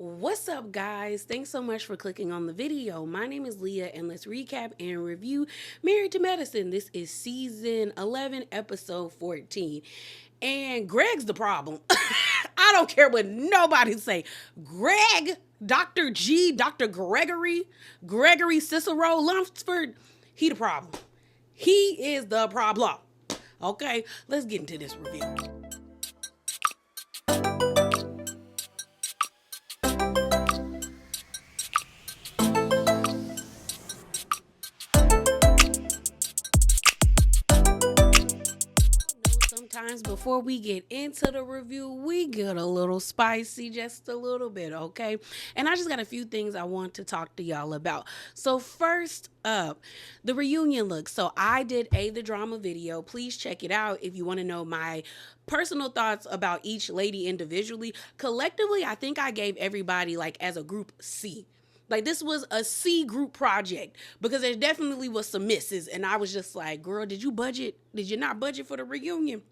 What's up, guys? Thanks so much for clicking on the video. My name is Leah, and let's recap and review Married to Medicine. This is season 11, episode 14. And Greg's the problem. I don't care what nobody say. Greg, Dr. G, Dr. Gregory Cicero Lunsford, he the problem. He is the problem. Okay, let's get into this review. Sometimes before we get into the review, we get a little spicy, just a little bit, okay? And I just got a few things I want to talk to y'all about. So first up, the reunion look. So I did the drama video. Please check it out if you want to know my personal thoughts about each lady individually. Collectively, I think I gave everybody, like, as a group, C. Like, this was a C group project because there definitely was some misses. And I was just like, girl, did you budget? Did you not budget for the reunion?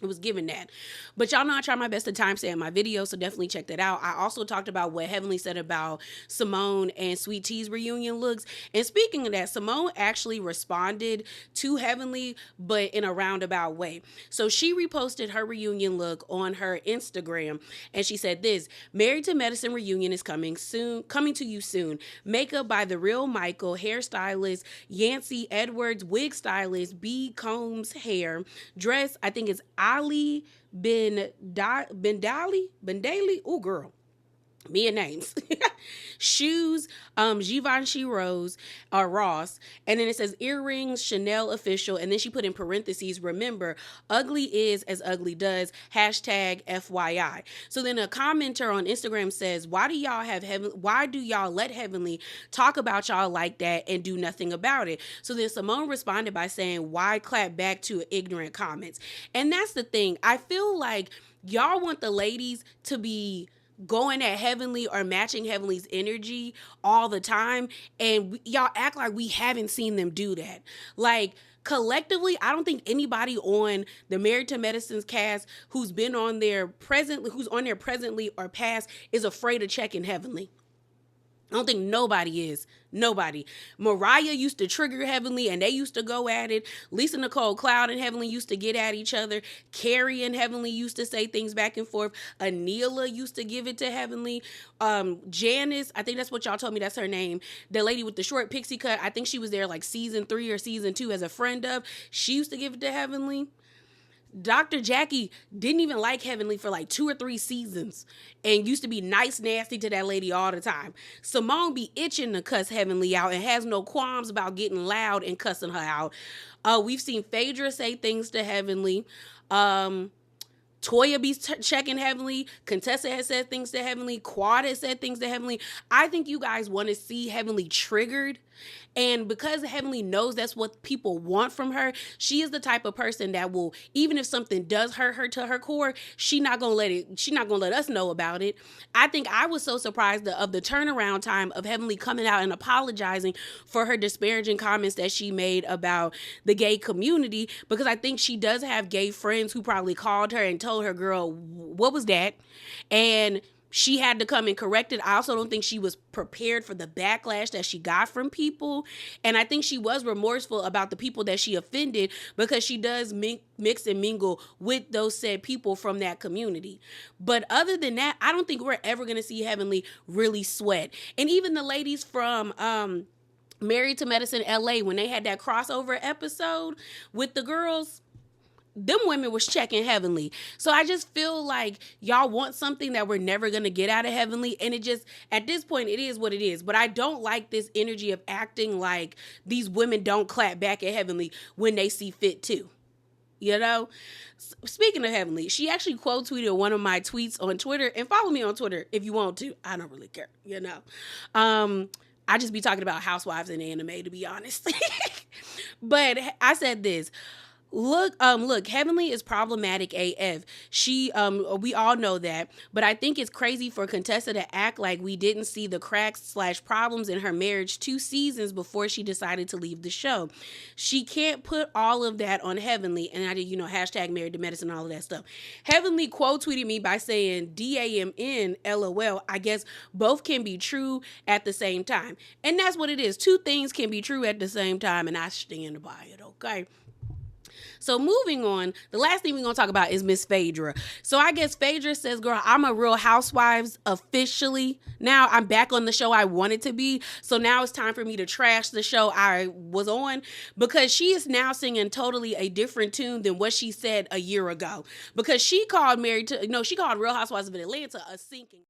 It was given that. But y'all know I try my best to timestamp my video, so definitely check that out. I also talked about what Heavenly said about Simone and Sweet Tea's reunion looks. And speaking of that, Simone actually responded to Heavenly, but in a roundabout way. So she reposted her reunion look on her Instagram, and she said this: Married to Medicine reunion is coming to you soon. Makeup by The Real Michael, hairstylist Yancey Edwards, wig stylist B. Combs hair, dress, I think it's Ali Bendali. Oh, girl. Me and names. Shoes, Givenchy Rose, Ross. And then it says earrings, Chanel official. And then she put in parentheses, remember, ugly is as ugly does, hashtag FYI. So then a commenter on Instagram says, why do y'all let Heavenly talk about y'all like that and do nothing about it? So then Simone responded by saying, why clap back to ignorant comments? And that's the thing. I feel like y'all want the ladies to be going at Heavenly or matching Heavenly's energy all the time, and y'all act like we haven't seen them do that. Like, collectively, I don't think anybody on the Married to Medicine's cast who's on there presently or past is afraid of checking Heavenly. I don't think nobody is. Nobody. Mariah used to trigger Heavenly and they used to go at it. Lisa Nicole Cloud and Heavenly used to get at each other. Carrie and Heavenly used to say things back and forth. Anila used to give it to Heavenly. Janice, I think that's what y'all told me, that's her name. The lady with the short pixie cut, I think she was there like season 3 or season 2 as a friend of. She used to give it to Heavenly. Dr. Jackie didn't even like Heavenly for like 2 or 3 seasons and used to be nice, nasty to that lady all the time. Simone be itching to cuss Heavenly out and has no qualms about getting loud and cussing her out. We've seen Phaedra say things to Heavenly. Toya be checking Heavenly. Contessa has said things to Heavenly. Quad has said things to Heavenly. I think you guys want to see Heavenly triggered. And because Heavenly knows that's what people want from her, she is the type of person that will, even if something does hurt her to her core, she's not gonna let us know about it. I think I was so surprised of the turnaround time of Heavenly coming out and apologizing for her disparaging comments that she made about the gay community, because I think she does have gay friends who probably called her and told her, girl, what was that? And she had to come and correct it. I also don't think she was prepared for the backlash that she got from people. And I think she was remorseful about the people that she offended, because she does mix and mingle with those said people from that community. But other than that, I don't think we're ever going to see Heavenly really sweat. And even the ladies from Married to Medicine LA, when they had that crossover episode with the girls, them women was checking Heavenly. So I just feel like y'all want something that we're never going to get out of Heavenly. And it just, at this point, it is what it is. But I don't like this energy of acting like these women don't clap back at Heavenly when they see fit to. You know? Speaking of Heavenly, she actually quote tweeted one of my tweets on Twitter. And follow me on Twitter if you want to. I don't really care, you know. I just be talking about housewives and anime, to be honest. But I said this: Look, Heavenly is problematic AF. We all know that, but I think it's crazy for Contessa to act like we didn't see the cracks/problems in her marriage 2 seasons before she decided to leave the show. She can't put all of that on Heavenly, and I did, hashtag Married to Medicine, all of that stuff. Heavenly quote tweeted me by saying, DAMN, LOL. I guess both can be true at the same time. And that's what it is. Two things can be true at the same time, and I stand by it, okay? So moving on, the last thing we're going to talk about is Miss Phaedra. So I guess Phaedra says, girl, I'm a Real Housewives officially. Now I'm back on the show I wanted to be. So now it's time for me to trash the show I was on, because she is now singing totally a different tune than what she said a year ago. Because she called she called Real Housewives of Atlanta a sinking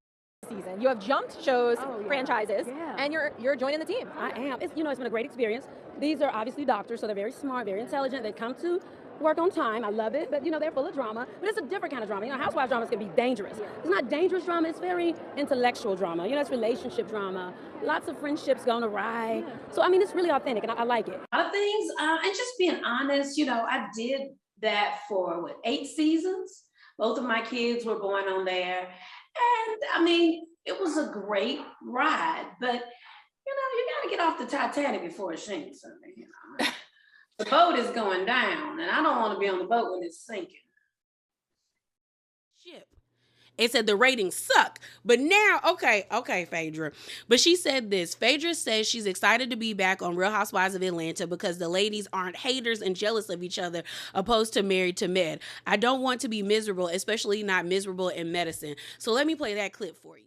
season. You have jumped shows, franchises, and you're joining the team. I am. It's been a great experience. These are obviously doctors, so they're very smart, very intelligent. They come to work on time. I love it, but they're full of drama. But it's a different kind of drama. Housewives dramas can be dangerous. It's not dangerous drama. It's very intellectual drama. It's relationship drama. Lots of friendships gone awry. So it's really authentic, and I like it. A lot of things, and just being honest. I did that for 8 seasons. Both of my kids were born on there. And it was a great ride, but you got to get off the Titanic before it sinks. The boat is going down, and I don't want to be on the boat when it's sinking. Ship. It said the ratings suck. But now, okay, Phaedra. But she said this. Phaedra says she's excited to be back on Real Housewives of Atlanta because the ladies aren't haters and jealous of each other, opposed to Married to Med. I don't want to be miserable, especially not miserable in medicine. So let me play that clip for you.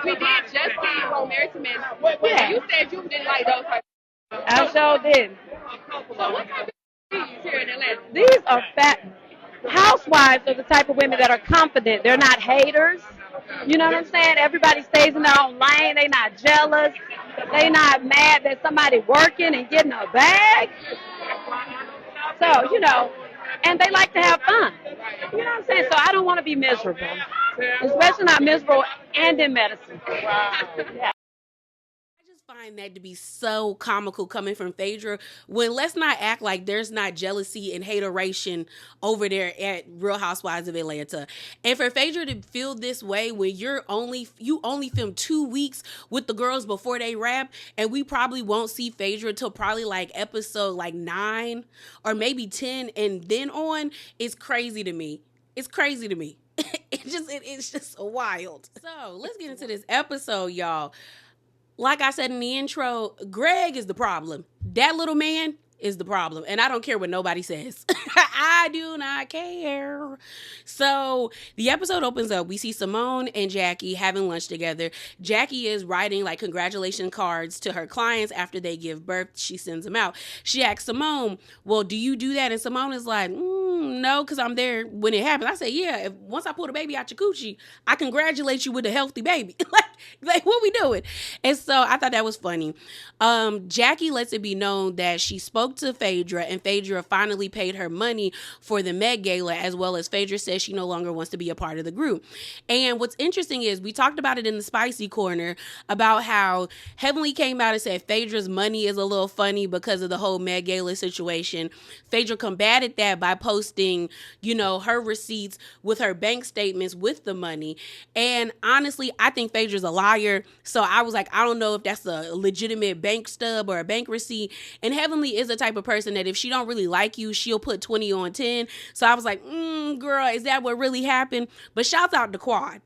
We did just see you on Married to Med. Yeah. You said you didn't like those types. I sure did. So what type of things here in Atlanta? These are housewives are the type of women that are confident. They're not haters. You know what I'm saying? Everybody stays in their own lane. They're not jealous. They're not mad that somebody working and getting a bag. So, and they like to have fun. You know what I'm saying? So I don't want to be miserable, especially not miserable and in medicine. Yeah. Find that to be so comical coming from Phaedra, when let's not act like there's not jealousy and hateration over there at Real Housewives of Atlanta. And for Phaedra to feel this way when you only film 2 weeks with the girls before they wrap, and we probably won't see Phaedra till probably episode 9 or maybe 10 and then on, it's crazy to me. It's crazy to me. It's just wild. So let's get into this episode, y'all. Like I said in the intro, Greg is the problem. That little man is the problem. And I don't care what nobody says. I do not care. So the episode opens up. We see Simone and Jackie having lunch together. Jackie is writing congratulation cards to her clients after they give birth. She sends them out. She asks Simone, well, do you do that? And Simone is like, no, because I'm there when it happens. I say, yeah, once I pull the baby out your coochie, I congratulate you with a healthy baby. like what we doing? And so I thought that was funny. Jackie lets it be known that she spoke to Phaedra, and Phaedra finally paid her money for the Met Gala, as well as Phaedra says she no longer wants to be a part of the group. And what's interesting is we talked about it in the spicy corner about how Heavenly came out and said Phaedra's money is a little funny because of the whole Met Gala situation. Phaedra combated that by posting, her receipts with her bank statements with the money. And honestly, I think Phaedra's a liar. So I was like, I don't know if that's a legitimate bank stub or a bank receipt. And Heavenly is the type of person that if she don't really like you, she'll put 20 on 10. So I was like, girl, is that what really happened? But shouts out to Quad.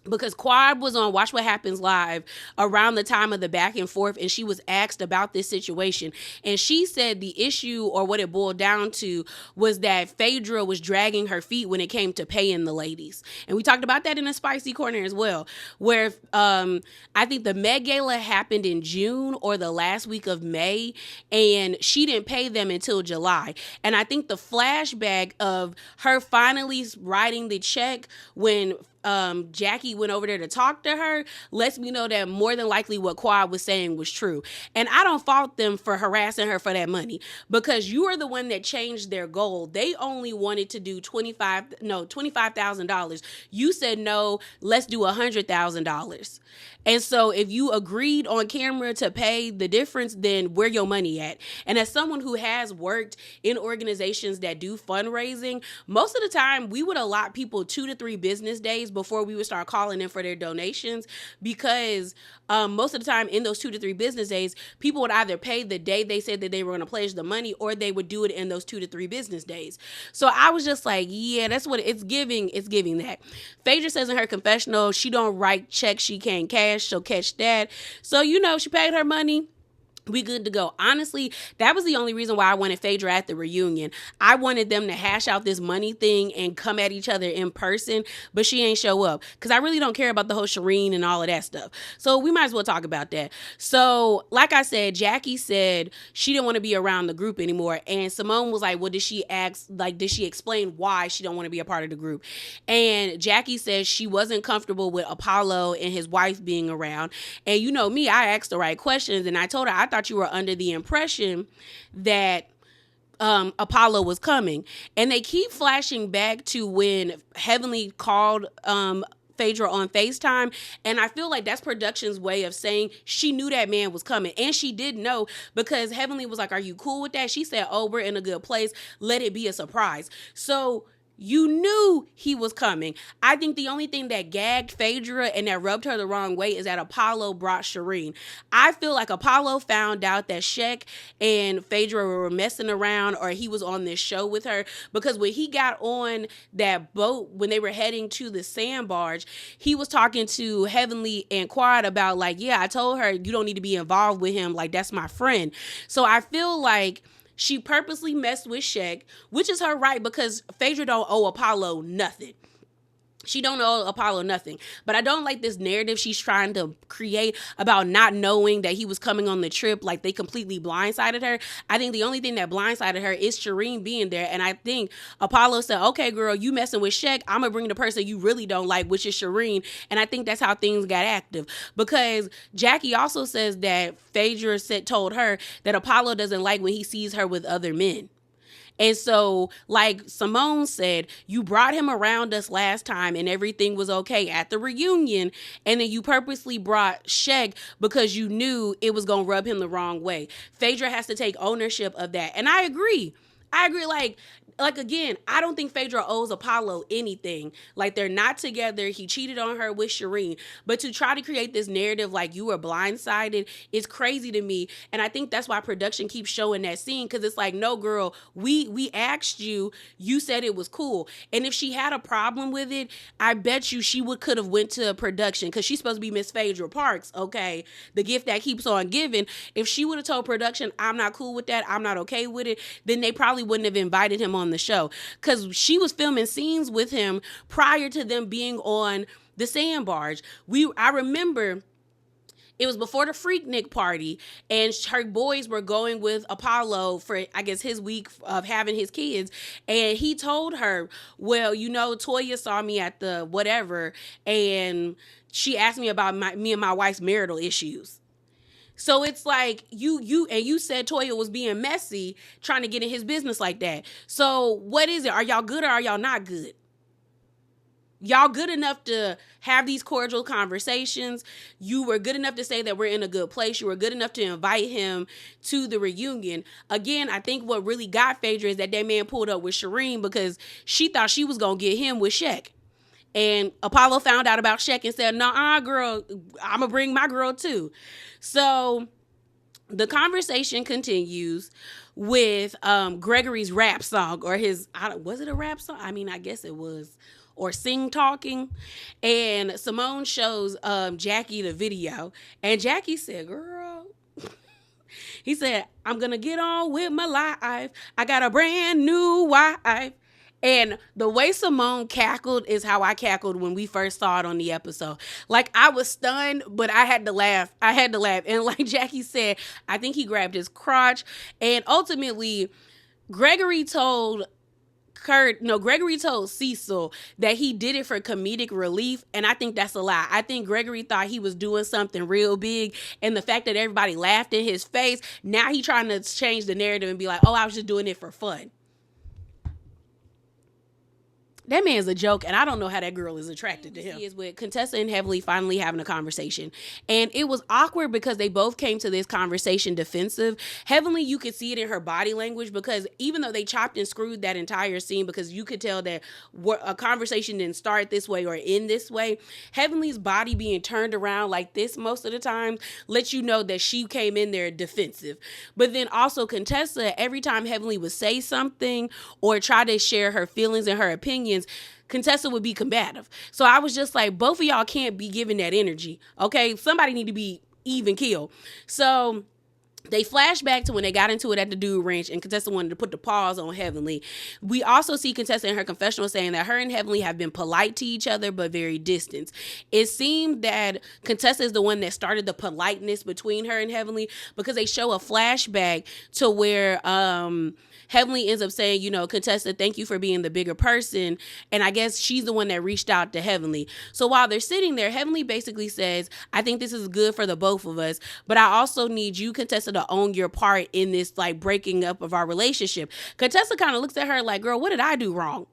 Because Quad was on Watch What Happens Live around the time of the back and forth, and she was asked about this situation. And she said the issue, or what it boiled down to, was that Phaedra was dragging her feet when it came to paying the ladies. And we talked about that in a spicy corner as well, where I think the Met Gala happened in June or the last week of May, and she didn't pay them until July. And I think the flashback of her finally writing the check when Jackie went over there to talk to her lets me know that more than likely what Quad was saying was true. And I don't fault them for harassing her for that money, because you are the one that changed their goal. They only wanted to do $25,000. You said, no, let's do $100,000. And so if you agreed on camera to pay the difference, then where your money at? And as someone who has worked in organizations that do fundraising, most of the time we would allot people 2 to 3 business days before we would start calling in for their donations, because most of the time in those 2 to 3 business days, people would either pay the day they said that they were going to pledge the money, or they would do it in those 2 to 3 business days. So I was just like, yeah, that's what it's giving. It's giving that. Phaedra says in her confessional, she don't write checks she can't cash. She'll catch that. So, she paid her money. We good to go. Honestly, that was the only reason why I wanted Phaedra at the reunion. I wanted them to hash out this money thing and come at each other in person, but she ain't show up because I really don't care about the whole Shireen and all of that stuff. So we might as well talk about that. So like I said, Jackie said she didn't want to be around the group anymore. And Simone was like, well, did she explain why she don't want to be a part of the group? And Jackie says she wasn't comfortable with Apollo and his wife being around. And you know me, I asked the right questions, and I told her I thought you were under the impression that Apollo was coming. And they keep flashing back to when Heavenly called Phaedra on FaceTime, and I feel like that's production's way of saying she knew that man was coming. And she did know, because Heavenly was like, are you cool with that? She said, oh, we're in a good place, let it be a surprise. So you knew he was coming. I think the only thing that gagged Phaedra and that rubbed her the wrong way is that Apollo brought Shireen. I feel like Apollo found out that Shek and Phaedra were messing around, or he was on this show with her, because when he got on that boat, when they were heading to the sand barge, he was talking to Heavenly and Quad about like, yeah, I told her you don't need to be involved with him. Like, that's my friend. So I feel like she purposely messed with Shek, which is her right, because Phaedra don't owe Apollo nothing. She don't owe Apollo nothing. But I don't like this narrative she's trying to create about not knowing that he was coming on the trip, like they completely blindsided her. I think the only thing that blindsided her is Shireen being there. And I think Apollo said, okay, girl, you messing with Shek, I'm going to bring the person you really don't like, which is Shireen. And I think that's how things got active. Because Jackie also says that Phaedra told her that Apollo doesn't like when he sees her with other men. And so, like Simone said, you brought him around us last time and everything was okay at the reunion. And then you purposely brought Shek because you knew it was going to rub him the wrong way. Phaedra has to take ownership of that. And I agree. Like again, I don't think Phaedra owes Apollo anything. Like, they're not together. He cheated on her with Shireen. But to try to create this narrative like you were blindsided is crazy to me. And I think that's why production keeps showing that scene, because it's like, no, girl, we asked you. You said it was cool. And if she had a problem with it, I bet you she could have went to production, because she's supposed to be Miss Phaedra Parks, okay? The gift that keeps on giving. If she would have told production, I'm not cool with that, I'm not okay with it, then they probably wouldn't have invited him on the show, because she was filming scenes with him prior to them being on the sand barge. I remember it was before the Freaknik party, and her boys were going with Apollo for, I guess, his week of having his kids. And he told her, well, Toya saw me at the whatever, and she asked me about me and my wife's marital issues. So it's like you said Toya was being messy, trying to get in his business like that. So what is it? Are y'all good or are y'all not good? Y'all good enough to have these cordial conversations. You were good enough to say that we're in a good place. You were good enough to invite him to the reunion. Again, I think what really got Phaedra is that man pulled up with Shireen because she thought she was going to get him with Shek. And Apollo found out about Shek and said, nah, girl, I'm going to bring my girl too. So the conversation continues with Gregory's rap song, or was it a rap song? I mean, I guess it was. Or sing talking. And Simone shows Jackie the video. And Jackie said, girl, he said, I'm going to get on with my life. I got a brand new wife. And the way Simone cackled is how I cackled when we first saw it on the episode. Like, I was stunned, but I had to laugh. And like Jackie said, I think he grabbed his crotch. And ultimately, Gregory told Gregory told Cecil that he did it for comedic relief, and I think that's a lie. I think Gregory thought he was doing something real big, and the fact that everybody laughed in his face, now he trying to change the narrative and be like, oh, I was just doing it for fun. That man's a joke, and I don't know how that girl is attracted to him. He is with Contessa and Heavenly finally having a conversation. And it was awkward because they both came to this conversation defensive. Heavenly, you could see it in her body language, because even though they chopped and screwed that entire scene, because you could tell that a conversation didn't start this way or end this way, Heavenly's body being turned around like this most of the time lets you know that she came in there defensive. But then also Contessa, every time Heavenly would say something or try to share her feelings and her opinions, Contessa would be combative. So I was just like, both of y'all can't be giving that energy. Okay, somebody need to be even keel. So they flash back to when they got into it at the Dude Ranch, and Contessa wanted to put the pause on Heavenly. We also see Contessa in her confessional saying that her and Heavenly have been polite to each other, but very distant. It seemed that Contessa is the one that started the politeness between her and Heavenly, because they show a flashback to where Heavenly ends up saying, Contessa, thank you for being the bigger person. And I guess she's the one that reached out to Heavenly. So while they're sitting there, Heavenly basically says, I think this is good for the both of us, but I also need you, Contessa, to own your part in this like breaking up of our relationship. Contessa kind of looks at her like, girl, what did I do wrong?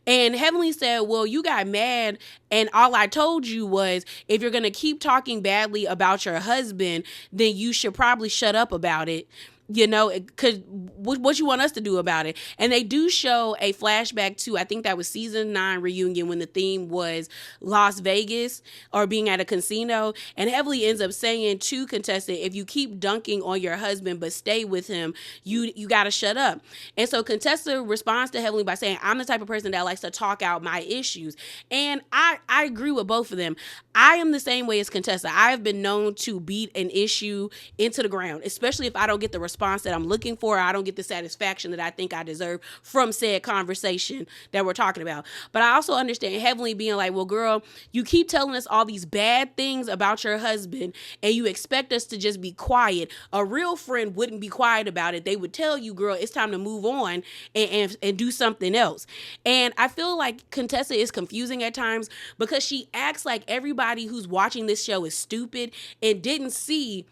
And Heavenly said, well, you got mad, and all I told you was, if you're going to keep talking badly about your husband, then you should probably shut up about it. Because what you want us to do about it? And they do show a flashback to, I think that was season 9 reunion, when the theme was Las Vegas or being at a casino. And Heavenly ends up saying to Contessa, if you keep dunking on your husband but stay with him, you got to shut up. And so Contessa responds to Heavenly by saying, I'm the type of person that likes to talk out my issues. And I agree with both of them. I am the same way as Contessa. I have been known to beat an issue into the ground, especially if I don't get the response that I'm looking for, or I don't get the satisfaction that I think I deserve from said conversation that we're talking about. But I also understand Heavenly being like, well, girl, you keep telling us all these bad things about your husband and you expect us to just be quiet. A real friend wouldn't be quiet about it. They would tell you, girl, it's time to move on and do something else. And I feel like Contessa is confusing at times, because she acts like everybody who's watching this show is stupid and didn't see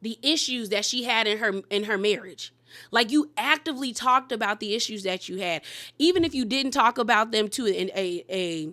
the issues that she had in her marriage. Like, you actively talked about the issues that you had, even if you didn't talk about them to a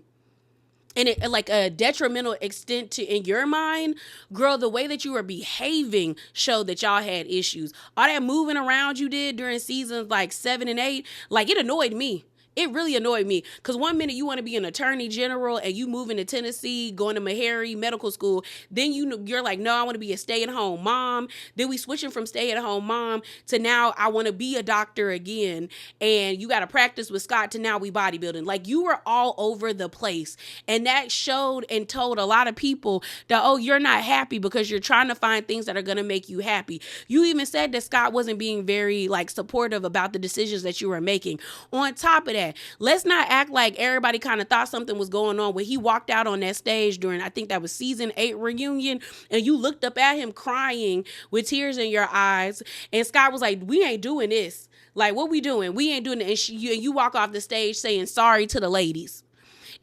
detrimental extent in your mind, girl, the way that you were behaving showed that y'all had issues. All that moving around you did during seasons like 7 and 8, like, it annoyed me. It really annoyed me, because one minute you want to be an attorney general and you moving to Tennessee, going to Meharry Medical School. Then you're like, no, I want to be a stay-at-home mom. Then we switching from stay-at-home mom to now I want to be a doctor again. And you got to practice with Scott to now we bodybuilding. Like, you were all over the place. And that showed and told a lot of people that, oh, you're not happy because you're trying to find things that are going to make you happy. You even said that Scott wasn't being very supportive about the decisions that you were making. On top of that, let's not act like everybody kind of thought something was going on when he walked out on that stage during, I think that was season 8 reunion, and you looked up at him crying with tears in your eyes, and Scott was like, we ain't doing this. Like, what we doing? We ain't doing it. And you walk off the stage saying sorry to the ladies.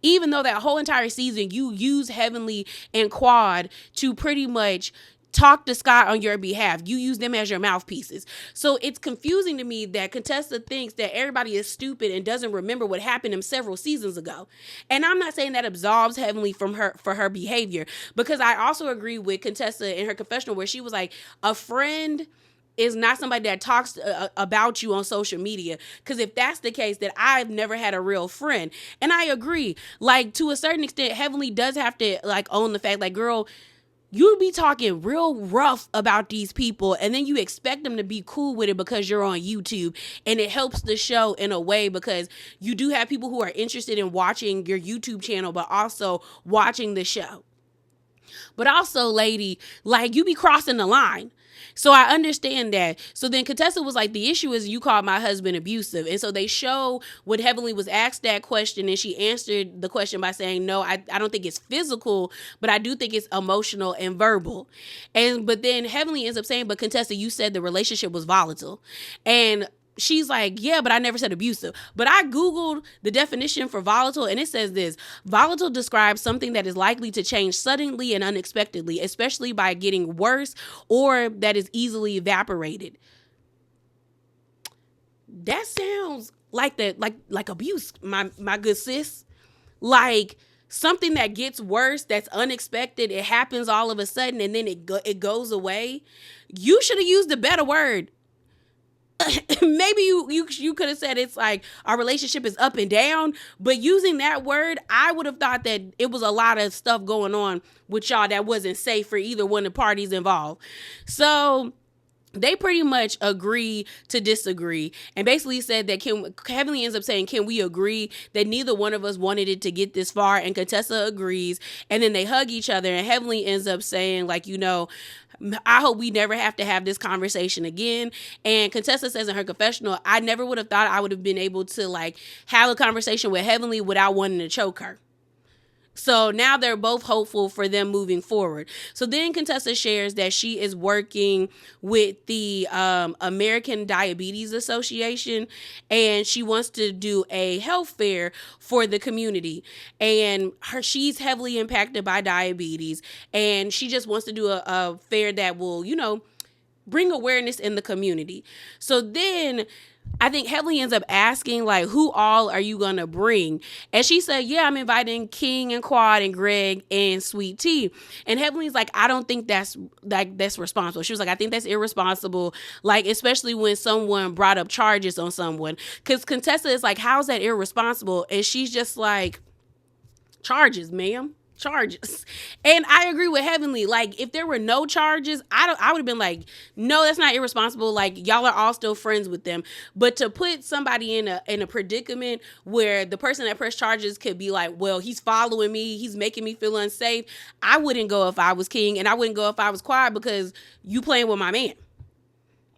Even though that whole entire season you use Heavenly and Quad to pretty much talk to Scott on your behalf. You use them as your mouthpieces. So it's confusing to me that Contessa thinks that everybody is stupid and doesn't remember what happened to him several seasons ago. And I'm not saying that absolves Heavenly for her behavior, because I also agree with Contessa in her confessional where she was like, a friend is not somebody that talks about you on social media. Because if that's the case, then I've never had a real friend. And I agree. Like, to a certain extent, Heavenly does have to own the fact, girl, you be talking real rough about these people, and then you expect them to be cool with it because you're on YouTube, and it helps the show in a way because you do have people who are interested in watching your YouTube channel, but also watching the show. But also, lady, you be crossing the line. So I understand that. So then Contessa was like, the issue is you called my husband abusive. And so they show when Heavenly was asked that question, and she answered the question by saying, no, I don't think it's physical, but I do think it's emotional and verbal. But then Heavenly ends up saying, but Contessa, you said the relationship was volatile. And she's like, yeah, but I never said abusive. But I Googled the definition for volatile, and it says this: volatile describes something that is likely to change suddenly and unexpectedly, especially by getting worse or that is easily evaporated. That sounds like like abuse, my good sis. Like something that gets worse, that's unexpected, it happens all of a sudden, and then it goes away. You should have used a better word. Maybe you could have said it's like our relationship is up and down, but using that word, I would have thought that it was a lot of stuff going on with y'all that wasn't safe for either one of the parties involved. So they pretty much agree to disagree, and basically said that Heavenly ends up saying, can we agree that neither one of us wanted it to get this far? And Contessa agrees, and then they hug each other, and Heavenly ends up saying, like, I hope we never have to have this conversation again. And Contessa says in her confessional, I never would have thought I would have been able to like have a conversation with Heavenly without wanting to choke her. So now they're both hopeful for them moving forward. So then Contessa shares that she is working with the American Diabetes Association, and she wants to do a health fair for the community. And she's heavily impacted by diabetes, and she just wants to do a fair that will, bring awareness in the community. So then I think Heavenly ends up asking, like, who all are you going to bring? And she said, yeah, I'm inviting King and Quad and Greg and Sweet Tea. And Heavenly's like, I don't think that's responsible. She was like, I think that's irresponsible, like, especially when someone brought up charges on someone. Because Contessa is like, how's that irresponsible? And she's just like, charges, ma'am. Charges. And I agree with Heavenly. Like, if there were no charges, I would have been like, no, that's not irresponsible. Like, y'all are all still friends with them. But to put somebody in a predicament where the person that pressed charges could be like, well, he's following me, he's making me feel unsafe, I wouldn't go if I was King, and I wouldn't go if I was Quad, because you playing with my man.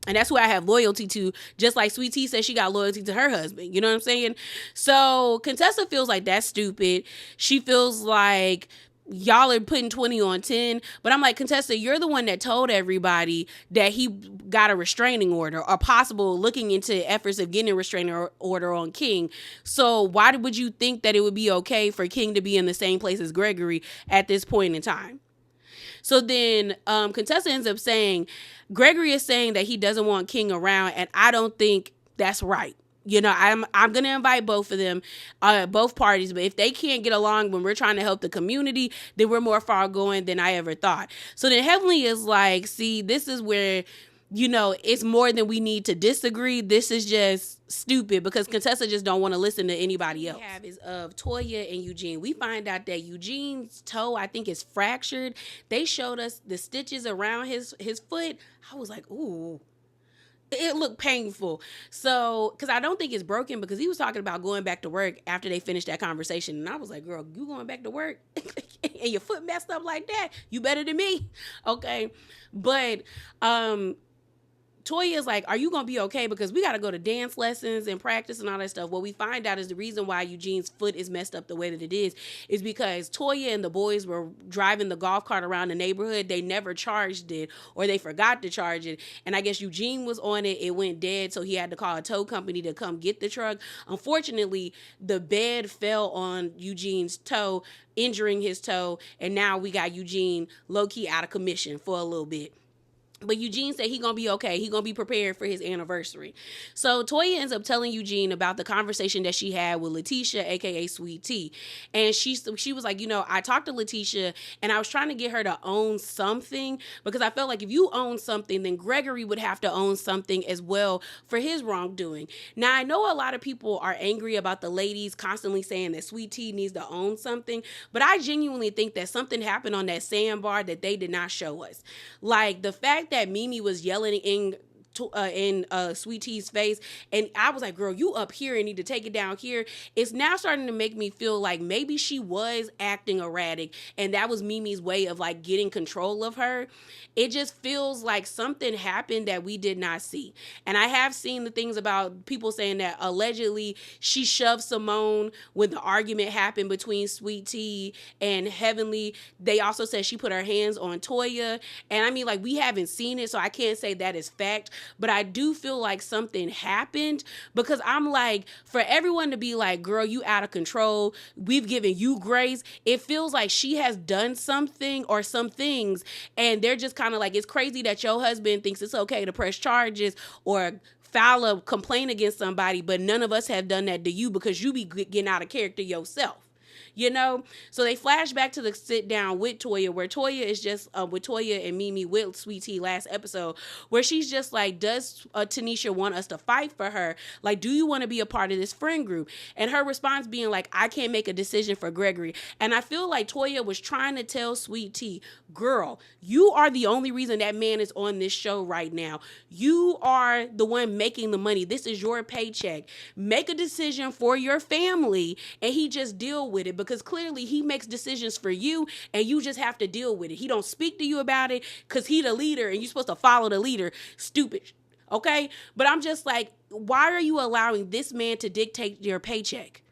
And that's who I have loyalty to, just like Sweet Tea says she got loyalty to her husband. You know what I'm saying? So Contessa feels like that's stupid. She feels like y'all are putting 20 on 10. But I'm like, Contessa, you're the one that told everybody that he got a restraining order, or possible looking into efforts of getting a restraining order on King. So why would you think that it would be okay for King to be in the same place as Gregory at this point in time? So then Contessa ends up saying, Gregory is saying that he doesn't want King around, and I don't think that's right. I'm going to invite both of them, both parties, but if they can't get along when we're trying to help the community, then we're more far going than I ever thought. So then Heavenly is like, see, this is where, it's more than we need to disagree. This is just stupid, because Contessa just don't want to listen to anybody else. We have is of Toya and Eugene. We find out that Eugene's toe, I think, is fractured. They showed us the stitches around his foot. I was like, ooh. It looked painful. So, because I don't think it's broken, because he was talking about going back to work after they finished that conversation. And I was like, girl, you going back to work and your foot messed up like that? You better than me. Okay. But, Toya is like, are you going to be okay? Because we got to go to dance lessons and practice and all that stuff. What we find out is the reason why Eugene's foot is messed up the way that it is because Toya and the boys were driving the golf cart around the neighborhood. They never charged it, or they forgot to charge it. And I guess Eugene was on it. It went dead, so he had to call a tow company to come get the truck. Unfortunately, the bed fell on Eugene's toe, injuring his toe. And now we got Eugene low-key out of commission for a little bit. But Eugene said he gonna be okay. He gonna be prepared for his anniversary. So Toya ends up telling Eugene about the conversation that she had with Letitia, aka Sweet Tea. And she was like, I talked to Letitia and I was trying to get her to own something, because I felt like if you own something, then Gregory would have to own something as well for his wrongdoing. Now, I know a lot of people are angry about the ladies constantly saying that Sweet Tea needs to own something, but I genuinely think that something happened on that sandbar that they did not show us. Like the fact that Mimi was yelling in Sweet Tea's face, and I was like, girl, you up here and need to take it down here. It's now starting to make me feel like maybe she was acting erratic, and that was Mimi's way of like getting control of her. It just feels like something happened that we did not see. And I have seen the things about people saying that allegedly she shoved Simone when the argument happened between Sweet Tea and Heavenly. They also said she put her hands on Toya, and I mean, like, we haven't seen it, so I can't say that is fact. but I do feel like something happened, because I'm like, for everyone to be like, girl, you out of control, we've given you grace, it feels like she has done something or some things, and they're just kind of like, it's crazy that your husband thinks it's okay to press charges or file a complaint against somebody, but none of us have done that to you because you be getting out of character yourself. You know, so they flash back to the sit down with Toya, where Toya is just with Toya and Mimi with Sweet Tea last episode, where she's just like, does Tanisha want us to fight for her? Like, do you want to be a part of this friend group? And her response being like, I can't make a decision for Gregory. And I feel like Toya was trying to tell Sweet Tea, girl, you are the only reason that man is on this show right now. You are the one making the money. This is your paycheck. Make a decision for your family, and he just deal with it, because clearly he makes decisions for you and you just have to deal with it. He don't speak to you about it because he the leader and you're supposed to follow the leader. Stupid. Okay? But I'm just like, why are you allowing this man to dictate your paycheck?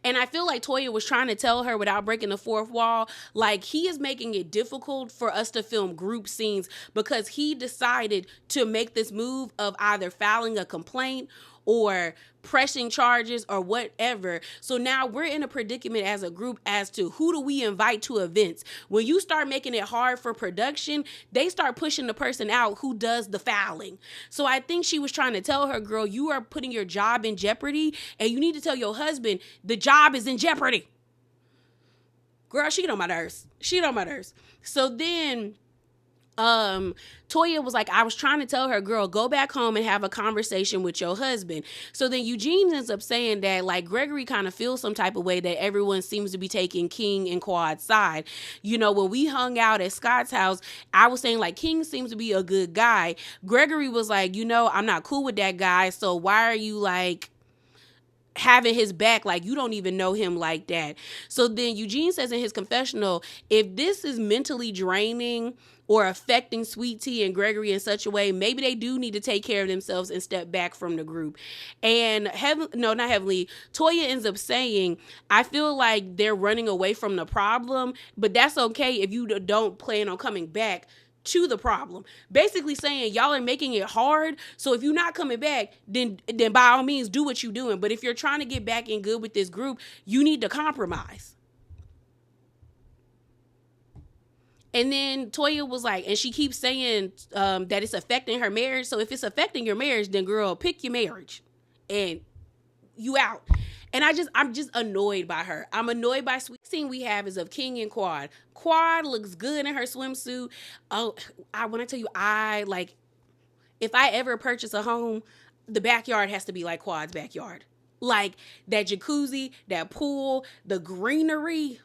And I feel like Toya was trying to tell her, without breaking the fourth wall, like, he is making it difficult for us to film group scenes because he decided to make this move of either filing a complaint or pressing charges or whatever. So now we're in a predicament as a group as to who do we invite to events. When you start making it hard for production, they start pushing the person out who does the filing. So I think she was trying to tell her, girl, you are putting your job in jeopardy, and you need to tell your husband the job is in jeopardy. Girl, she get on my nerves. So then Toya was like, I was trying to tell her, girl, go back home and have a conversation with your husband. So then Eugene ends up saying that, like, Gregory kind of feels some type of way that everyone seems to be taking King and Quad's side. You know, when we hung out at Scott's house, I was saying, like, King seems to be a good guy. Gregory was like, you know, I'm not cool with that guy, so why are you, like, having his back? Like, you don't even know him like that. So then Eugene says in his confessional, if this is mentally draining or affecting Sweet Tea and Gregory in such a way, maybe they do need to take care of themselves and step back from the group. And Toya ends up saying, I feel like they're running away from the problem, but that's okay if you don't plan on coming back to the problem. Basically saying, y'all are making it hard, so if you're not coming back, then by all means do what you're doing. But if you're trying to get back in good with this group, you need to compromise. And then Toya was like, and she keeps saying that it's affecting her marriage. So if it's affecting your marriage, then girl, pick your marriage and you out. And I'm just annoyed by her. I'm annoyed by sweet scene we have is of King and Quad. Quad looks good in her swimsuit. Oh, when I tell you, if I ever purchase a home, the backyard has to be like Quad's backyard. Like that jacuzzi, that pool, the greenery.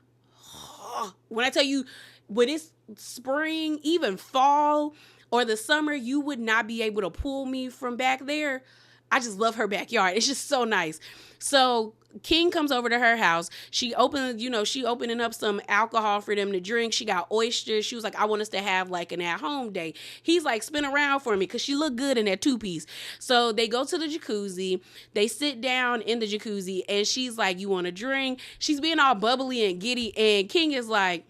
When I tell you, when it's spring, even fall or the summer, you would not be able to pull me from back there. I just love her backyard. It's just so nice. So King comes over to her house. She opening up some alcohol for them to drink. She got oysters. She was like, I want us to have like an at-home day. He's like, spin around for me because she looked good in that two-piece. So they go to the jacuzzi. They sit down in the jacuzzi and she's like, you want a drink? She's being all bubbly and giddy. And King is like,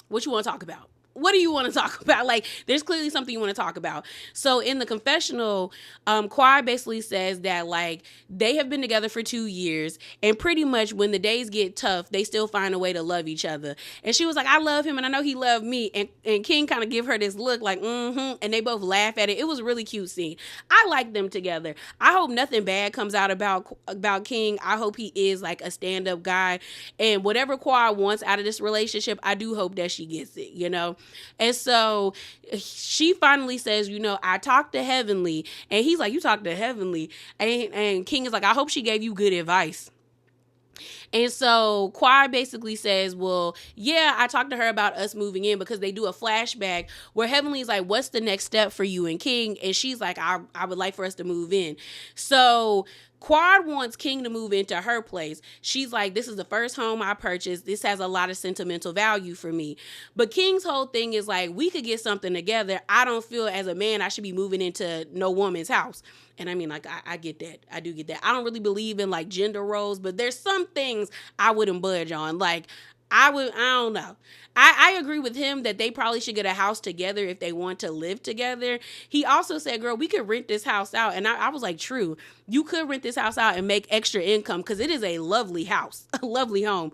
what you want to talk about? What do you want to talk about? Like, there's clearly something you want to talk about. So in the confessional, Quad basically says that, like, they have been together for 2 years, and pretty much when the days get tough, they still find a way to love each other. And she was like, I love him, and I know he loved me. And King kind of give her this look like, and they both laugh at it. It was a really cute scene. I like them together. I hope nothing bad comes out about King. I hope he is, like, a stand-up guy. And whatever Quad wants out of this relationship, I do hope that she gets it, you know? And so she finally says, I talked to Heavenly. And he's like, you talked to Heavenly? And King is like, I hope she gave you good advice. And so Quad basically says, well, yeah, I talked to her about us moving in, because they do a flashback where Heavenly's like, what's the next step for you and King? And she's like, I would like for us to move in. So Quad wants King to move into her place. She's like, this is the first home I purchased. This has a lot of sentimental value for me. But King's whole thing is like, we could get something together. I don't feel as a man I should be moving into no woman's house. And I mean, like, I get that. I do get that. I don't really believe in like gender roles, but there's some things I wouldn't budge on. Like, I don't know. I agree with him that they probably should get a house together if they want to live together. He also said, girl, we could rent this house out. And I was like, true. You could rent this house out and make extra income because it is a lovely house, a lovely home.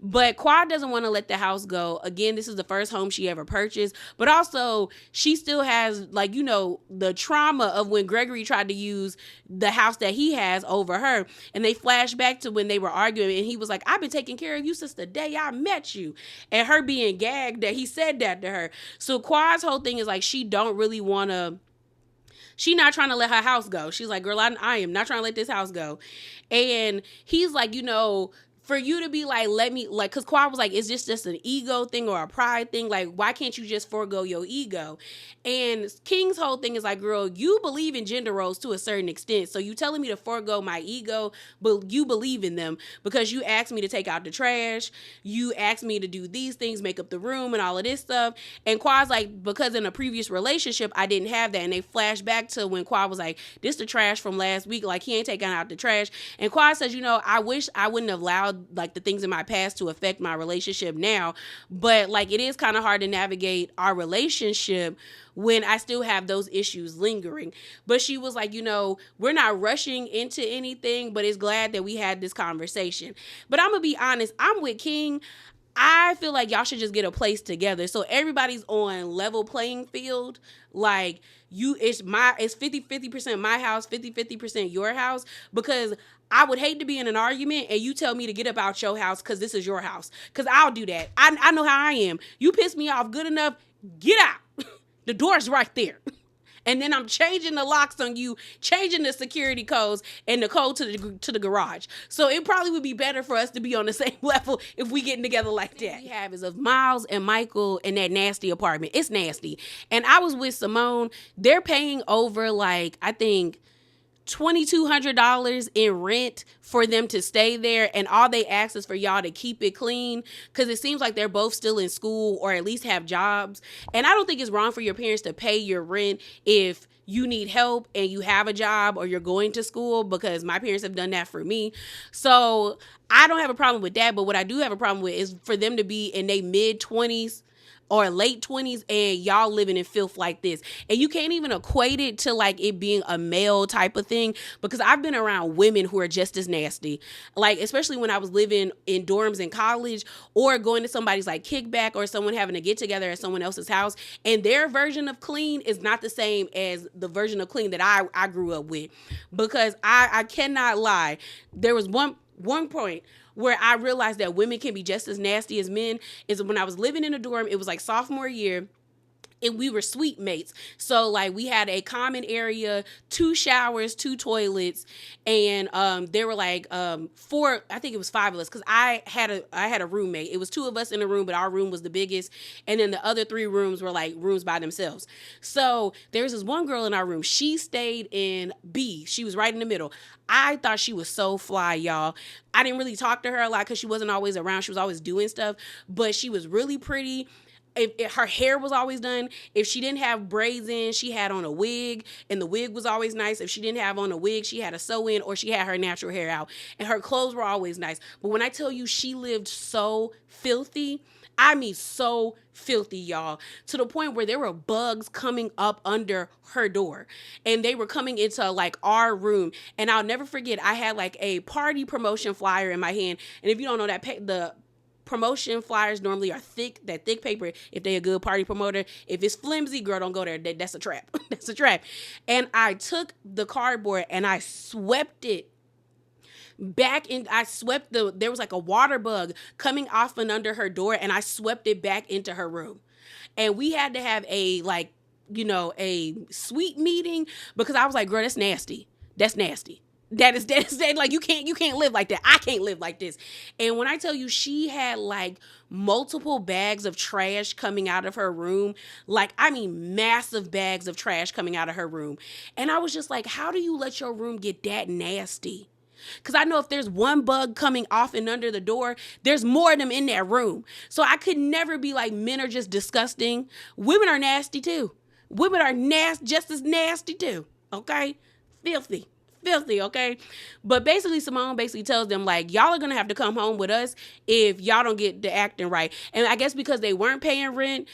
But Quad doesn't want to let the house go. Again, this is the first home she ever purchased. But also, she still has, like, you know, the trauma of when Gregory tried to use the house that he has over her. And they flash back to when they were arguing. And he was like, I've been taking care of you since the day I met you. And her being gagged that he said that to her. So Quad's whole thing is like, she don't really want to. She not trying to let her house go. She's like, girl, I am not trying to let this house go. And he's like, you know, for you to be like, let me, like, because Quad was like, is this just an ego thing or a pride thing? Like, why can't you just forego your ego? And King's whole thing is like, girl, you believe in gender roles to a certain extent. So you telling me to forego my ego, but you believe in them because you asked me to take out the trash. You asked me to do these things, make up the room and all of this stuff. And Quad's like, because in a previous relationship, I didn't have that. And they flash back to when Quad was like, this the trash from last week. Like, he ain't taking out the trash. And Quad says, you know, I wish I wouldn't have allowed like the things in my past to affect my relationship now, but like it is kind of hard to navigate our relationship when I still have those issues lingering. But she was like, you know, we're not rushing into anything, but it's glad that we had this conversation. But I'm gonna be honest, I'm with King. I feel like y'all should just get a place together so everybody's on level playing field. Like, it's 50% my house, 50% your house, because I would hate to be in an argument and you tell me to get up out your house because this is your house. Because I'll do that. I know how I am. You piss me off good enough, get out. The door's right there. And then I'm changing the locks on you, changing the security codes and the code to the garage. So it probably would be better for us to be on the same level if we getting together like that. We have is of Miles and Michael in that nasty apartment. It's nasty. And I was with Simone. They're paying over like, I think, $2,200 in rent for them to stay there, and all they ask is for y'all to keep it clean because it seems like they're both still in school or at least have jobs. And I don't think it's wrong for your parents to pay your rent if you need help and you have a job or you're going to school, because my parents have done that for me. So I don't have a problem with that, but what I do have a problem with is for them to be in their mid-20s or late 20s and y'all living in filth like this. And you can't even equate it to like it being a male type of thing, because I've been around women who are just as nasty. Like, especially when I was living in dorms in college or going to somebody's like kickback or someone having a get together at someone else's house, and their version of clean is not the same as the version of clean that I grew up with. Because I cannot lie. There was one point where I realized that women can be just as nasty as men is when I was living in a dorm. It was like sophomore year. And we were suite mates. So like we had a common area, 2 showers, 2 toilets. And there were like 4, I think it was 5 of us. Cause I had a roommate. It was 2 of us in a room, but our room was the biggest. And then the other 3 rooms were like rooms by themselves. So there was this one girl in our room. She stayed in B. She was right in the middle. I thought she was so fly, y'all. I didn't really talk to her a lot because she wasn't always around. She was always doing stuff, but she was really pretty. If her hair was always done. If she didn't have braids in, she had on a wig, and the wig was always nice. If she didn't have on a wig, she had a sew-in, or she had her natural hair out. And her clothes were always nice. But when I tell you she lived so filthy, I mean so filthy, y'all, to the point where there were bugs coming up under her door, and they were coming into like our room. And I'll never forget, I had like a party promotion flyer in my hand. And if you don't know that, the promotion flyers normally are thick paper if they're a good party promoter. If it's flimsy, girl, don't go there. That's a trap. That's a trap. And I took the cardboard and I swept it back in. There was like a water bug coming off and under her door, and I swept it back into her room. And we had to have a suite meeting, because I was like, girl, that's nasty. That's nasty. That is like, you can't live like that. I can't live like this. And when I tell you, she had like multiple bags of trash coming out of her room, like, I mean, massive bags of trash coming out of her room. And I was just like, how do you let your room get that nasty? Because I know if there's one bug coming off and under the door, there's more of them in that room. So I could never be like, men are just disgusting. Women are nasty too. Women are just as nasty too. Okay? Filthy. filthy, okay? But basically, Simone basically tells them, like, y'all are going to have to come home with us if y'all don't get the acting right. And I guess because they weren't paying rent,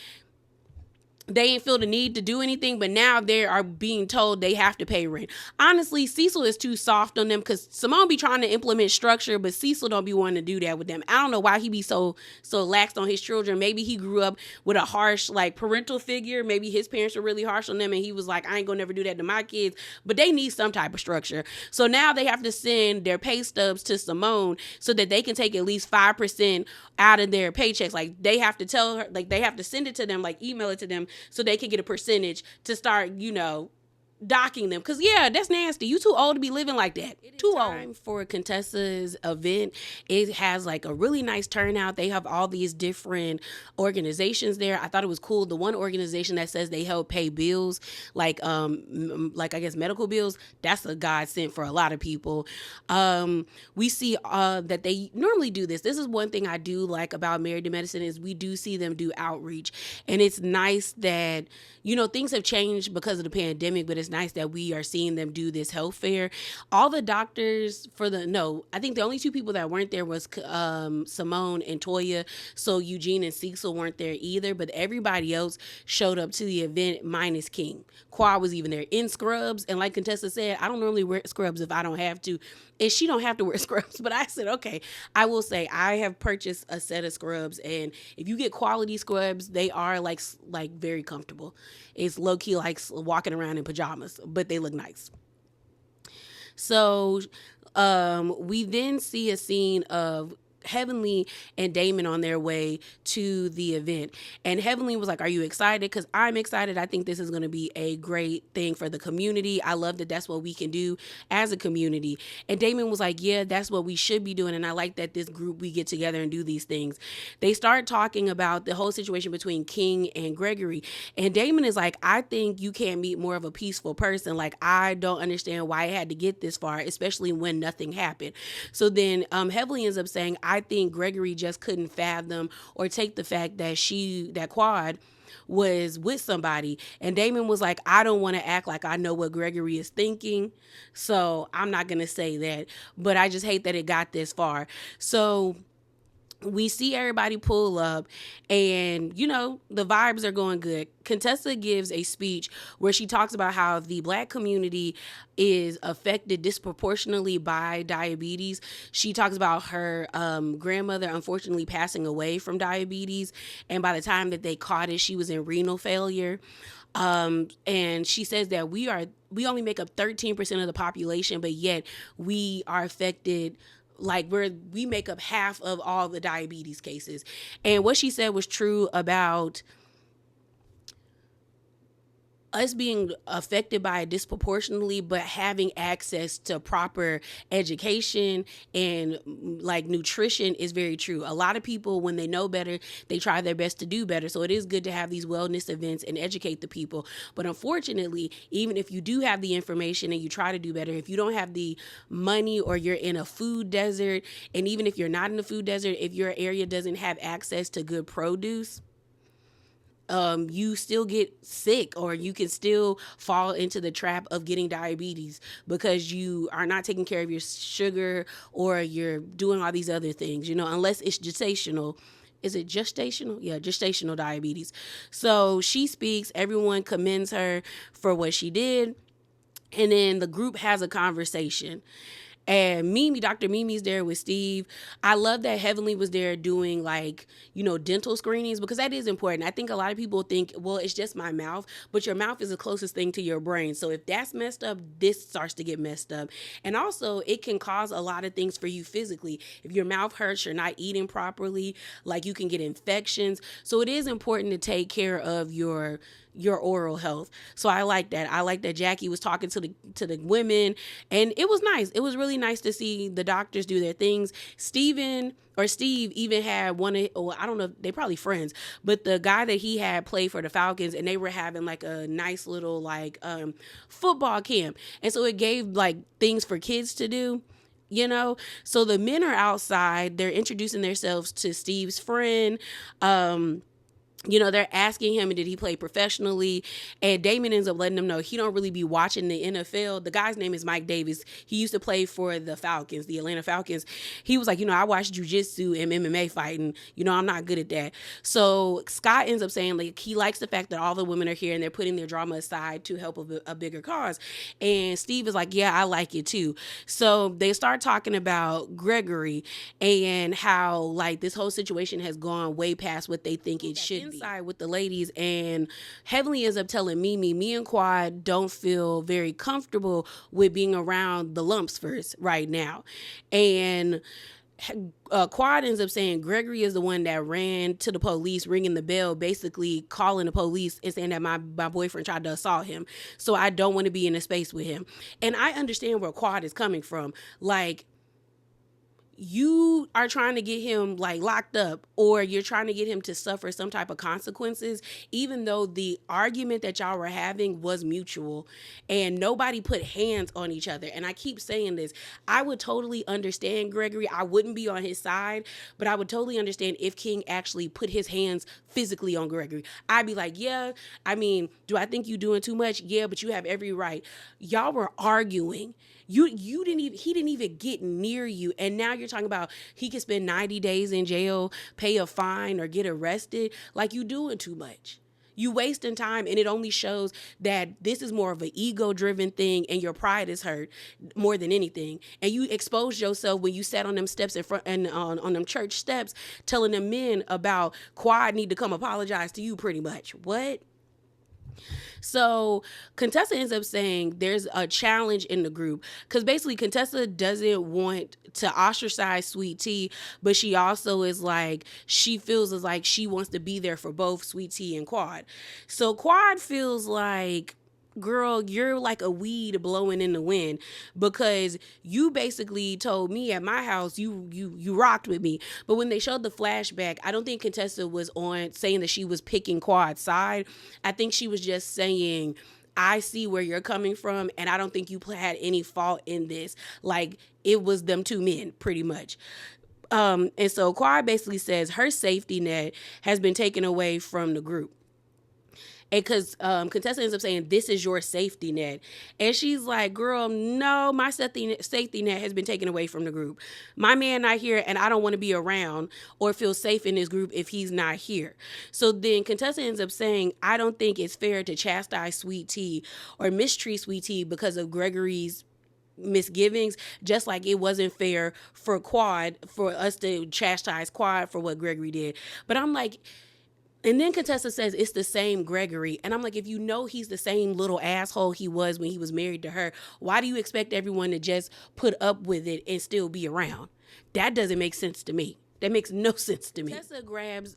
they ain't feel the need to do anything, but now they are being told they have to pay rent. Honestly, Cecil is too soft on them because Simone be trying to implement structure, but Cecil don't be wanting to do that with them. I don't know why he be so lax on his children. Maybe he grew up with a harsh, like, parental figure. Maybe his parents were really harsh on them and he was like, I ain't gonna never do that to my kids. But they need some type of structure. So now they have to send their pay stubs to Simone so that they can take at least 5% out of their paychecks. Like, they have to tell her, like, they have to send it to them, like, email it to them, so they can get a percentage to start, docking them. Because, yeah, that's nasty. You too old to be living like that. Too old. For Contessa's event, it has, like, a really nice turnout. They have all these different organizations there. I thought it was cool. The one organization that says they help pay bills, like I guess medical bills, that's a godsend for a lot of people. We see that they normally do this. This is one thing I do like about Married to Medicine is we do see them do outreach. And it's nice that, things have changed because of the pandemic, but it's nice that we are seeing them do this health fair. All the doctors I think the only two people that weren't there was Simone and Toya. So Eugene and Cecil weren't there either, but everybody else showed up to the event minus King. Qua was even there in scrubs. And like Contessa said, I don't normally wear scrubs if I don't have to. And she don't have to wear scrubs. But I said, okay, I will say I have purchased a set of scrubs. And if you get quality scrubs, they are like very comfortable. It's low key like walking around in pajamas, but they look nice. So we then see a scene of Heavenly and Damon on their way to the event. And Heavenly was like, are you excited? Because I'm excited. I think this is going to be a great thing for the community. I love that that's what we can do as a community. And Damon was like, yeah, that's what we should be doing. And I like that this group, we get together and do these things. They start talking about the whole situation between King and Gregory. And Damon is like, I think you can't meet more of a peaceful person. Like, I don't understand why it had to get this far, especially when nothing happened. So then Heavenly ends up saying, I think Gregory just couldn't fathom or take the fact that Quad was with somebody. And Damon was like, I don't want to act like I know what Gregory is thinking, so I'm not going to say that. But I just hate that it got this far. So we see everybody pull up and, the vibes are going good. Contessa gives a speech where she talks about how the Black community is affected disproportionately by diabetes. She talks about her grandmother unfortunately passing away from diabetes. And by the time that they caught it, she was in renal failure. And she says that we only make up 13% of the population, but yet we are affected like we make up half of all the diabetes cases. And what she said was true about us being affected by it disproportionately, but having access to proper education and like nutrition is very true. A lot of people, when they know better, they try their best to do better. So it is good to have these wellness events and educate the people. But unfortunately, even if you do have the information and you try to do better, if you don't have the money or you're in a food desert, and even if you're not in a food desert, if your area doesn't have access to good produce, you still get sick, or you can still fall into the trap of getting diabetes because you are not taking care of your sugar or you're doing all these other things, unless it's gestational. Is it gestational? Yeah, gestational diabetes. So she speaks, everyone commends her for what she did. And then the group has a conversation. And Dr. Mimi's there with Steve. I love that Heavenly was there doing dental screenings, because that is important. I think a lot of people think, well, it's just my mouth, but your mouth is the closest thing to your brain. So if that's messed up, this starts to get messed up. And also it can cause a lot of things for you physically. If your mouth hurts, you're not eating properly, you can get infections. So it is important to take care of your oral health. So I like that. I like that Jackie was talking to the women, and it was nice. It was really nice to see the doctors do their things. Steve even had I don't know, they probably friends, but the guy that he had played for the Falcons, and they were having a nice little football camp. And so it gave things for kids to do. So the men are outside, they're introducing themselves to Steve's friend. they're asking him, did he play professionally? And Damon ends up letting them know he don't really be watching the NFL. The guy's name is Mike Davis. He used to play for the Falcons, the Atlanta Falcons. He was like, I watch jiu-jitsu and MMA fighting. I'm not good at that. So Scott ends up saying, like, he likes the fact that all the women are here and they're putting their drama aside to help a bigger cause. And Steve is like, yeah, I like it too. So they start talking about Gregory and how, like, this whole situation has gone way past what they think it should be. Inside with the ladies, and Heavenly ends up telling Mimi, me and Quad don't feel very comfortable with being around the Lumpsfords right now. And Quad ends up saying Gregory is the one that ran to the police, ringing the bell, basically calling the police and saying that my boyfriend tried to assault him. So I don't want to be in a space with him. And I understand where Quad is coming from. Like, you are trying to get him, like, locked up, or you're trying to get him to suffer some type of consequences, even though the argument that y'all were having was mutual and nobody put hands on each other. And I keep saying this, I would totally understand Gregory. I wouldn't be on his side, but I would totally understand if King actually put his hands physically on Gregory. I'd be like, yeah, I mean, do I think you doing too much? Yeah, but you have every right. Y'all were arguing. He didn't even get near you. And now you're talking about he could spend 90 days in jail, pay a fine, or get arrested. Like, you doing too much. You wasting time, and it only shows that this is more of an ego-driven thing, and your pride is hurt more than anything. And you exposed yourself when you sat on them steps in front and on them church steps, telling them men about Quad need to come apologize to you. Pretty much. What? So Contessa ends up saying there's a challenge in the group, because basically Contessa doesn't want to ostracize Sweet Tea, but she also is like, she feels as like she wants to be there for both Sweet Tea and Quad. So Quad feels like, girl, you're like a weed blowing in the wind, because you basically told me at my house you rocked with me. But when they showed the flashback, I don't think Contessa was on saying that she was picking Quad's side. I think she was just saying, I see where you're coming from, and I don't think you had any fault in this. Like, it was them two men, pretty much. And so Quad basically says her safety net has been taken away from the group. And because Contessa ends up saying, this is your safety net. And she's like, girl, no, my safety net has been taken away from the group. My man not here, and I don't want to be around or feel safe in this group if he's not here. So then Contessa ends up saying, I don't think it's fair to chastise Sweet Tea or mistreat Sweet Tea because of Gregory's misgivings, just like it wasn't fair for us to chastise Quad for what Gregory did. But I'm like, and then Contessa says it's the same Gregory. And I'm like, if you know he's the same little asshole he was when he was married to her, why do you expect everyone to just put up with it and still be around? That doesn't make sense to me. That makes no sense to me. Contessa grabs,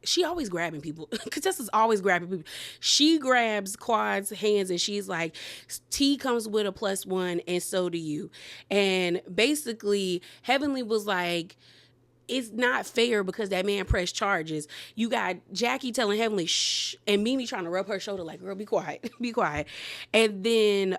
she always grabbing people. Contessa's always grabbing people. She grabs Quad's hands and she's like, T comes with a +1 and so do you. And basically Heavenly was like, it's not fair because that man pressed charges. You got Jackie telling Heavenly, shh, and Mimi trying to rub her shoulder like, girl, be quiet, be quiet. And then,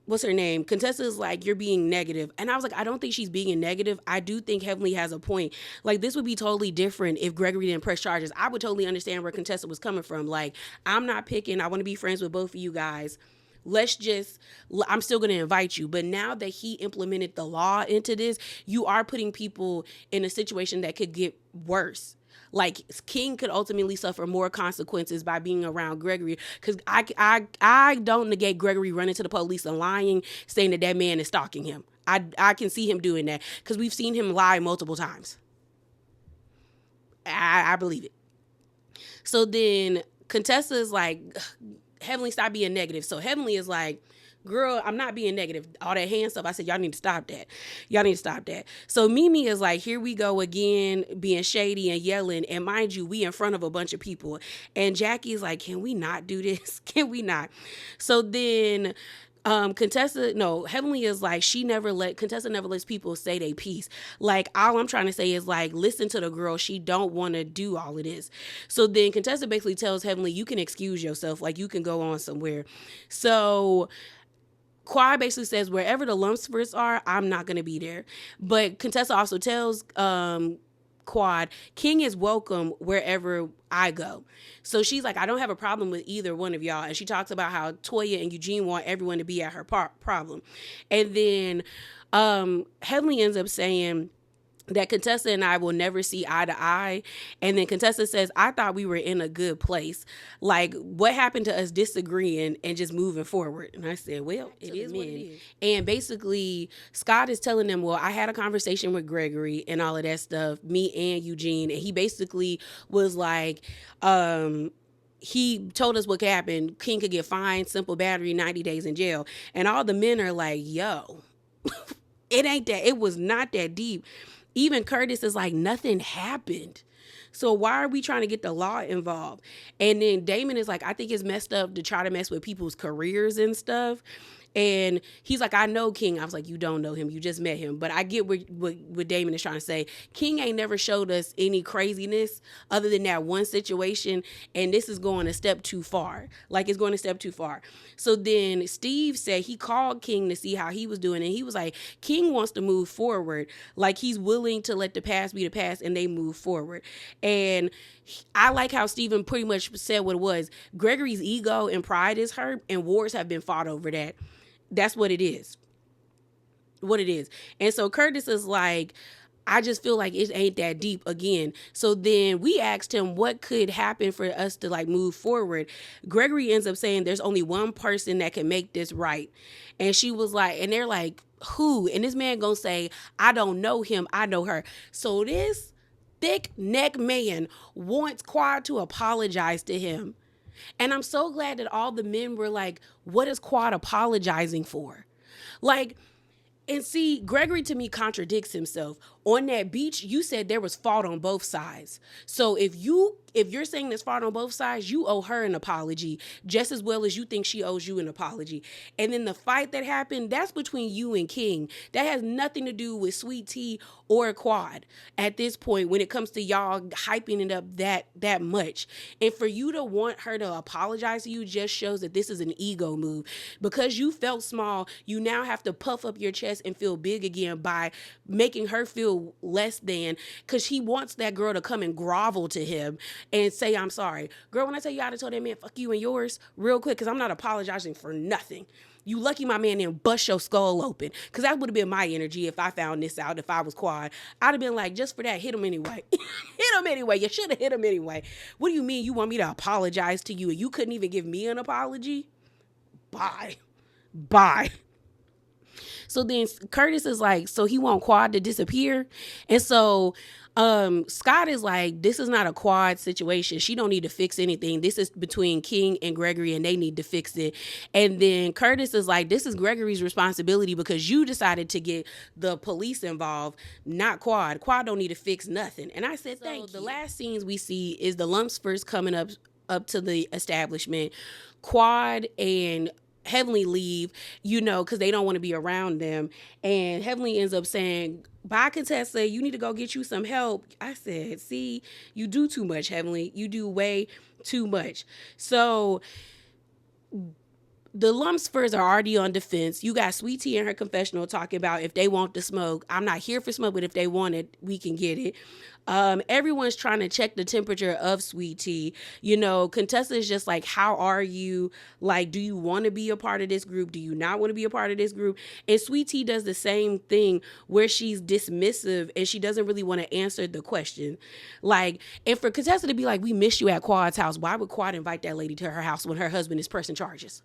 what's her name? Contessa is like, you're being negative. And I was like, I don't think she's being negative. I do think Heavenly has a point. Like, this would be totally different if Gregory didn't press charges. I would totally understand where Contessa was coming from. Like, I'm not picking. I want to be friends with both of you guys. I'm still going to invite you. But now that he implemented the law into this, you are putting people in a situation that could get worse. Like, King could ultimately suffer more consequences by being around Gregory. Because I don't negate Gregory running to the police and lying, saying that man is stalking him. I can see him doing that because we've seen him lie multiple times. I believe it. So then Contessa is like, Heavenly, stop being negative. So Heavenly is like, girl, I'm not being negative. All that hand stuff, I said, y'all need to stop that. Y'all need to stop that. So Mimi is like, here we go again, being shady and yelling. And mind you, we in front of a bunch of people. And Jackie's like, can we not do this? Can we not? So then Heavenly is like, Contessa never lets people say their piece. Like, all I'm trying to say is, like, listen to the girl. She don't want to do all of this. So then Contessa basically tells Heavenly, you can excuse yourself. Like, you can go on somewhere. So Quad basically says, wherever the Lumpsfords are, I'm not going to be there. But Contessa also tells Quad, King is welcome wherever I go. So she's like, I don't have a problem with either one of y'all. And she talks about how Toya and Eugene want everyone to be at her problem. And then Heavenly ends up saying that Contessa and I will never see eye to eye. And then Contessa says, I thought we were in a good place. Like, what happened to us disagreeing and just moving forward? And I said, well, it is what it is. And basically, Scott is telling them, well, I had a conversation with Gregory and all of that stuff, me and Eugene. And he basically was like, he told us what could happen. King could get fined, simple battery, 90 days in jail. And all the men are like, yo, it was not that deep. Even Curtis is like, nothing happened. So why are we trying to get the law involved? And then Damon is like, I think it's messed up to try to mess with people's careers and stuff. And he's like, I know King. I was like, you don't know him. You just met him. But I get what Damon is trying to say. King ain't never showed us any craziness other than that one situation. And this is going a step too far. Like, it's going a step too far. So then Steve said he called King to see how he was doing. And he was like, King wants to move forward. Like, he's willing to let the past be the past and they move forward. And I like how Steven pretty much said what it was. Gregory's ego and pride is hurt, and wars have been fought over that. That's what it is. What it is. And so Curtis is like, I just feel like it ain't that deep again. So then we asked him what could happen for us to like move forward. Gregory ends up saying there's only one person that can make this right. And she was like, and they're like, who? And this man gonna say, I don't know him, I know her. So this thick neck man wants Quad to apologize to him. And I'm so glad that all the men were like, what is Quad apologizing for? Like, and see, Gregory to me contradicts himself. On that beach, you said there was fault on both sides. So if you're saying there's fault on both sides, you owe her an apology just as well as you think she owes you an apology. And then the fight that happened, that's between you and King. That has nothing to do with Sweet Tea or Quad at this point when it comes to y'all hyping it up that much. And for you to want her to apologize to you just shows that this is an ego move. Because you felt small, you now have to puff up your chest and feel big again by making her feel less than, because he wants that girl to come and grovel to him and say, I'm sorry. Girl, when I tell you, I'd have told that man, fuck you and yours real quick, because I'm not apologizing for nothing. You lucky my man didn't bust your skull open, because that would have been my energy if I found this out, if I was Quad. I'd have been like, just for that, hit him anyway. Hit him anyway. You should have hit him anyway. What do you mean you want me to apologize to you and you couldn't even give me an apology? Bye. So then Curtis is like, so he want Quad to disappear. And so Scott is like, this is not a Quad situation. She don't need to fix anything. This is between King and Gregory and they need to fix it. And then Curtis is like, this is Gregory's responsibility because you decided to get the police involved, not Quad. Quad don't need to fix nothing. And I said, thank you. The last scenes we see is the Lumpsfors coming up to the establishment. Quad and Heavenly leave, because they don't want to be around them. And Heavenly ends up saying, bye, Contessa, you need to go get you some help. I said, see, you do too much, Heavenly. You do way too much. So the Lumpsfors are already on defense. You got Sweet Tea in her confessional talking about if they want the smoke. I'm not here for smoke, but if they want it, we can get it. Everyone's trying to check the temperature of Sweet Tea. Contessa is just like, how are you? Like, do you want to be a part of this group? Do you not want to be a part of this group? And Sweet Tea does the same thing where she's dismissive and she doesn't really want to answer the question. Like, and for Contessa to be like, we miss you at Quad's house. Why would Quad invite that lady to her house when her husband is pressing charges?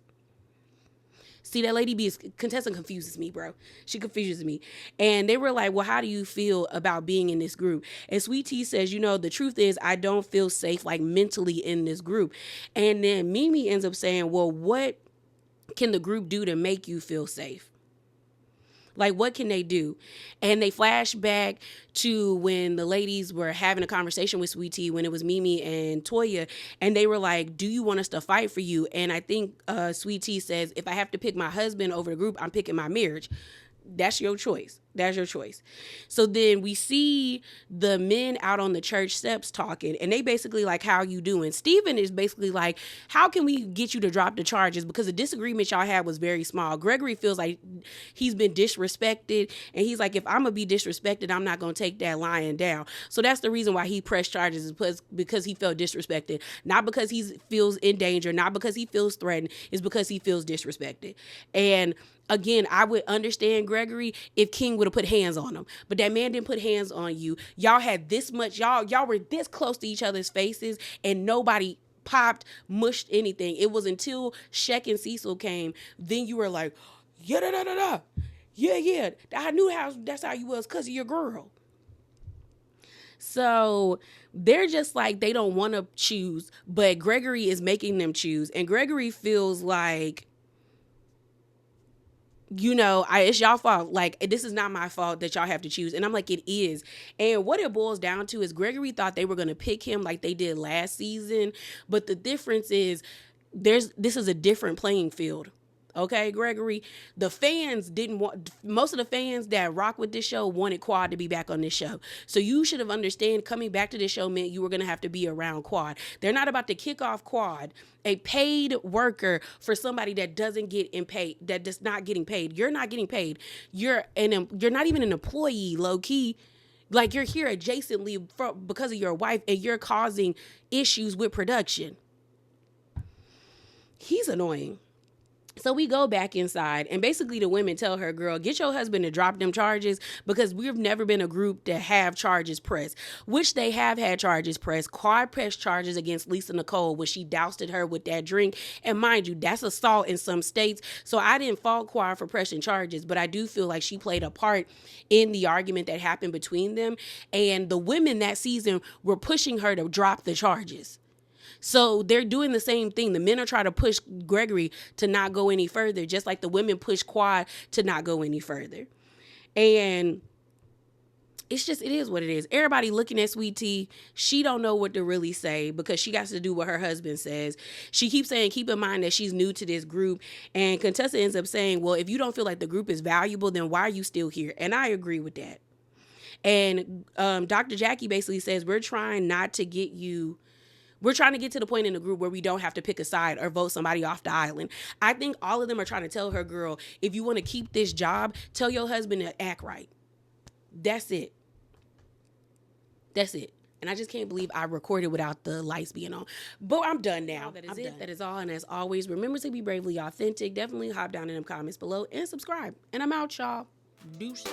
See, that lady Contessa confuses me, bro. She confuses me. And they were like, well, how do you feel about being in this group? And Sweet Tea says, the truth is I don't feel safe, like mentally in this group. And then Mimi ends up saying, well, what can the group do to make you feel safe? Like, what can they do? And they flash back to when the ladies were having a conversation with Sweet Tea when it was Mimi and Toya. And they were like, do you want us to fight for you? And I think Sweet Tea says, if I have to pick my husband over the group, I'm picking my marriage. That's your choice. That's your choice. So then we see the men out on the church steps talking, and they basically like, how you doing? Stephen is basically like, how can we get you to drop the charges? Because the disagreement y'all had was very small. Gregory feels like he's been disrespected, and he's like, if I'm gonna be disrespected, I'm not gonna take that lying down. So that's the reason why he pressed charges, is because he felt disrespected. Not because he feels in danger, not because he feels threatened, it's because he feels disrespected. And again, I would understand Gregory if King would have put hands on him. But that man didn't put hands on you. Y'all had this much, y'all were this close to each other's faces, and nobody popped, mushed anything. It was until Sheck and Cecil came, then you were like, yeah, da, da, da, da. Yeah. I knew that's how you was because of your girl. So they're just like, they don't want to choose, but Gregory is making them choose. And Gregory feels like, it's y'all fault. Like, this is not my fault that y'all have to choose. And I'm like, it is. And what it boils down to is Gregory thought they were going to pick him like they did last season. But the difference is this is a different playing field. Okay, Gregory, the fans most of the fans that rock with this show wanted Quad to be back on this show. So you should have understood coming back to this show meant you were going to have to be around Quad. They're not about to kick off Quad, a paid worker, for somebody that doesn't get paid, that is not getting paid. You're not getting paid. You're not even an employee, low key. Like, you're here adjacently because of your wife, and you're causing issues with production. He's annoying. So we go back inside, and basically the women tell her, girl, get your husband to drop them charges, because we've never been a group to have charges pressed, which they have had charges pressed. Quad pressed charges against Lisa Nicole when she doused her with that drink. And mind you, that's assault in some states. So I didn't fault Quad for pressing charges, but I do feel like she played a part in the argument that happened between them. And the women that season were pushing her to drop the charges. So they're doing the same thing. The men are trying to push Gregory to not go any further, just like the women push Quad to not go any further. And it is what it is. Everybody looking at Sweet Tea. She don't know what to really say because she got to do what her husband says. She keeps saying, keep in mind that she's new to this group. And Contessa ends up saying, well, if you don't feel like the group is valuable, then why are you still here? And I agree with that. And Dr. Jackie basically says, we're trying to get to the point in the group where we don't have to pick a side or vote somebody off the island. I think all of them are trying to tell her, girl, if you want to keep this job, tell your husband to act right. That's it. And I just can't believe I recorded without the lights being on. But I'm done now. That is it. That is all. And as always, remember to be bravely authentic. Definitely hop down in them comments below and subscribe. And I'm out, y'all. Deuces.